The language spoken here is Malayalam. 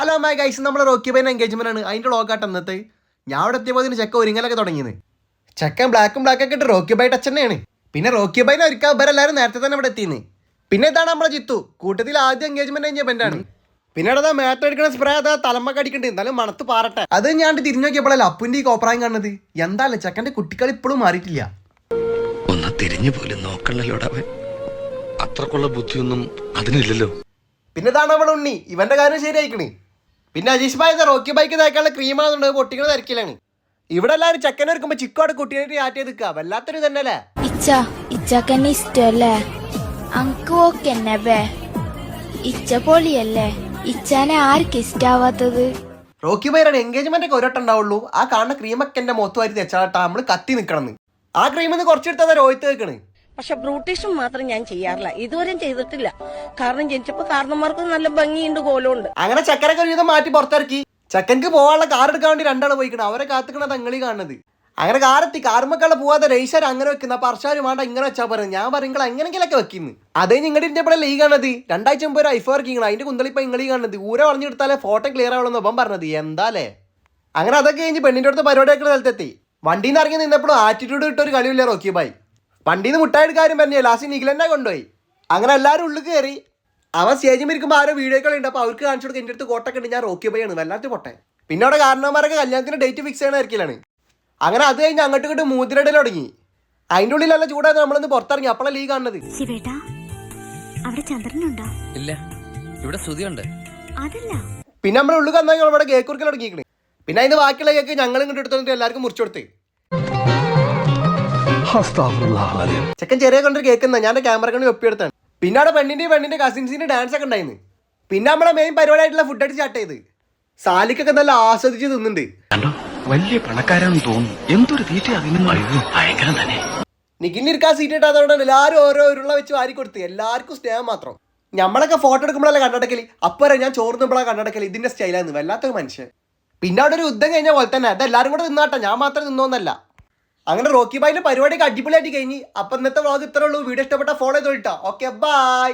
ഹലോ മൈ ഗൈസ്, നമ്മുടെ റോക്കി ബൈൻ്റെ എൻഗേജ്മെന്റ് ആണ്. അതിൻ്റെ വ്ളോഗാട്ട് അന്നത്തെ ഞാൻ അവിടെ എത്തിയപ്പോൾ ചെക്ക ഒരുങ്ങലൊക്കെ തുടങ്ങിയത്. ചെക്കൻ ബ്ലാക്കൊക്കെ ഇട്ട് റോക്കി ബൈ ടച്ച് തന്നെയാണ്. പിന്നെ റോക്കി ബൈനെ ഒരുക്കാൻ ഇവരെല്ലാവരും നേരത്തെ തന്നെ ഇവിടെ എത്തിയെന്ന്. പിന്നെ ഇതാണ് നമ്മുടെ ജിത്തു, കൂട്ടത്തിൽ ആദ്യം എൻഗേജ്മെന്റ് കഴിഞ്ഞ ബെൻഡാണ്. പിന്നെ അവിടെ മേത്ത് അടിക്കുന്ന സ്പ്രേ അതാ തലമൊക്കെ അടിക്കണ്ട്, എന്നാലും മണത്ത് പാറട്ടെ. അത് ഞാൻ തിരിഞ്ഞു നോക്കിയപ്പോഴല്ല അപ്പുൻ്റെ ഈ കോപ്രായം കാണുന്നത്. എന്താല്ലേ ചെക്കൻ്റെ കുട്ടികൾ ഇപ്പോഴും മാറിയിട്ടില്ല. ഒന്ന് തിരിഞ്ഞു പോലും നോക്കണല്ലോടാവൻ. അത്രക്കുള്ള ബുദ്ധിയൊന്നും അതിനില്ലല്ലോ. പിന്നെ ഇതാണ് അവിടെ ഉണ്ണി, ഇവന്റെ കാര്യം ശരിയായിക്കണ്. പിന്നെ അജീഷ് ഭായ് റോക്കി ബൈക്ക് തയ്ക്കാനുള്ള ക്രീമാണെന്നുണ്ട് പൊട്ടിക്കണ തിരക്കിലാണ്. ഇവിടെ എല്ലാവരും ചെക്കനെ എടുക്കുമ്പോ ചിക്കോടെ കുട്ടിയായിട്ട് ആറ്റി നിൽക്കുക, വല്ലാത്തൊരു തന്നെ അല്ലേ. ഇച്ചക്കന്നെ ഇഷ്ടല്ലേ? അങ്ക് ഓക്കെന്നെ ബേ ഇച്ച പൊളിയല്ലേ? ഇച്ചാനെ ആർക്ക് ഇഷ്ടാവാത്തത്? റോക്കി ബൈയുടെ എൻഗേജ്മെന്റ് ഒക്കെ ഒരട്ടം ഉണ്ടാവുള്ളൂ. ആ കാണുന്ന ക്രീമൊക്കെ എന്റെ മൊത്തം വാരി തെച്ചാട്ടാ നമ്മള് കത്തി നിൽക്കണം. ആ ക്രീമിന്ന് കുറച്ചെടുത്താ രോഹിത്ത് വെക്കണ്. പക്ഷെ ബ്രൂട്ടീഷും മാത്രം ഞാൻ ചെയ്യാറില്ല, ഇതുവരെയും ചെയ്തിട്ടില്ല. കാരണം ജനിച്ചപ്പോ കാരണന്മാർക്ക് നല്ല ഭംഗിയുണ്ട്, കോലമുണ്ട്. അങ്ങനെ ചക്കരൊക്കെ ഒരു വിധം മാറ്റി പുറത്തിറക്കി. ചെക്കൻക്ക് പോകാനുള്ള കാർ എടുക്കാൻ വേണ്ടി രണ്ടാൾ പോയിക്കണം. അവരെ കാത്തിക്കണ തങ്ങളി കാണുന്നത്. അങ്ങനെ കാറെത്തി, കാർമക്കളെ പോവാതെ രജിസ്റ്റർ അങ്ങനെ വെക്കുന്ന. അപ്പൊ അർഷാരും വേണ്ട ഇങ്ങനെ വെച്ചാൽ പറയുന്നത്. ഞാൻ പറയുമ്പോൾ എങ്ങനെങ്കിലൊക്കെ വെക്കുന്നു. അതേ നിങ്ങളുടെ ഇന്റെ ഈ കാണുന്നത് 2000 മുമ്പ് ഒരു ഐഫോൺ ഇറക്കിക്കണം. അതിന്റെ കുന്തളിപ്പ ഇങ്ങളീ കാണുന്നത്. ഊരെ വളഞ്ഞെടുത്താലേ ഫോട്ടോ ക്ലിയർ ആവുള്ളൂ ഒപ്പം പറഞ്ഞത്. എന്താലേ. അങ്ങനെ അതൊക്കെ കഴിഞ്ഞ് പെണ്ണിന്റെ അടുത്ത് പരിപാടിയൊക്കെ സ്ഥലത്തെത്തി. വണ്ടിയിൽ നിന്ന് ഇറങ്ങി നിന്നപ്പോഴും ആറ്റിറ്റ്യൂഡ് ഇട്ടൊരു കളിയില്ല റോക്കി ബായ്. വണ്ടിയിൽ നിന്ന് മുട്ടായിട്ട് കാര്യം പറഞ്ഞേ ലാസ്റ്റ് നിഖിലെന്നെ കൊണ്ടുപോയി. അങ്ങനെ എല്ലാവരും ഉള്ളിൽ കയറി. അവൻ സ്റ്റേജിൽ ഇരിക്കുമ്പോൾ ആരോ വീഡിയോ കളി ഉണ്ട്. അപ്പോൾ അവർക്ക് കാണിച്ചു കൊടുക്കുക. എൻ്റെ അടുത്ത് കോട്ടൊക്കെ ഉണ്ട്, ഞാൻ റോക്കി ബൈ ആണ്, വല്ലാത്ത പൊട്ടെ. പിന്നെ അവിടെ കാരണവന്മാരൊക്കെ കല്യാണത്തിന് ഡേറ്റ് ഫിക്സ് ചെയ്യണ ഇറക്കിലാണ്. അങ്ങനെ അത് കഴിഞ്ഞ് അങ്ങോട്ട് ഇങ്ങോട്ട് മൂതിരടൽ തുടങ്ങി. അതിൻ്റെ ഉള്ളിലല്ല ചൂടായത്. നമ്മളൊന്ന് പുറത്തിറങ്ങി. അപ്പോഴാണ് ലീ കാണുന്നത്. ഇല്ല, ഇവിടെ ശ്രുതിയുണ്ട്. പിന്നെ നമ്മൾ ഉള്ളിൽ വന്നാൽ ഇവിടെ കേക്ക് കുറിക്കൽ തുടങ്ങിയിരിക്കണ്. പിന്നെ അതിന് ബാക്കിയുള്ള കേക്ക് ഞങ്ങൾ ഇങ്ങോട്ട് എടുത്തിട്ട് എല്ലാവർക്കും മുറിച്ചു കൊടുത്ത്. ചെക്കൻ ചെറിയ കൊണ്ടൊരു കേക്ക് എന്നാ ഞാൻ ക്യാമറ കണ്ട് ഒപ്പിയെടുത്താണ്. പിന്നെ അവിടെ പെണ്ണിന്റെ കസിൻസിന്റെ ഡാൻസ് ഒക്കെ ഉണ്ടായിരുന്നു. പിന്നെ നമ്മളെ മെയിൻ പരിപാടിയായിട്ടുള്ള ഫുഡ് അടിച്ച് സ്റ്റാർട്ട് ചെയ്ത്. സാലിക്കൊക്കെ നല്ല ആസ്വദിച്ച് തിന്നുന്നുണ്ട്. വലിയ പണക്കാരാണെന്ന് തോന്നുന്നു. എന്തൊരു തീറ്റ ഭയങ്കരം തന്നെ. നിഖിലിരിക്കാൻ സീറ്റ് ഇട്ടാത്തോടെ എല്ലാവരും ഓരോ ഉരുള വെച്ച് വാരി കൊടുത്ത്. എല്ലാവർക്കും സ്നേഹം മാത്രം. നമ്മളൊക്കെ ഫോട്ടോ എടുക്കുമ്പോഴല്ലേ കണ്ണടക്കല്. അപ്പറ ഞാൻ ചോർന്നുമ്പോഴാണ് കണ്ണടക്കല്. ഇതിന്റെ സ്റ്റൈലായിരുന്നു, വല്ലാത്തൊരു മനുഷ്യൻ. പിന്നെ അവിടെ ഒരു യുദ്ധം കഴിഞ്ഞ പോലെ തന്നെ അതെല്ലാവരും കൂടെ നിന്നാട്ടെ, ഞാൻ മാത്രം നിന്നോന്നല്ല. അങ്ങനെ റോക്കി ബായിന്റെ പരിപാടിയൊക്കെ അടിപൊളിയായിട്ട് കഴിഞ്ഞ്. അപ്പം ഇന്നത്തെ വ്ളോഗ് ഇത്രേ ഉള്ളൂ. വീഡിയോ ഇഷ്ടപ്പെട്ട ഫോളോ ചെയ്തോളിട്ടോ. Okay, by.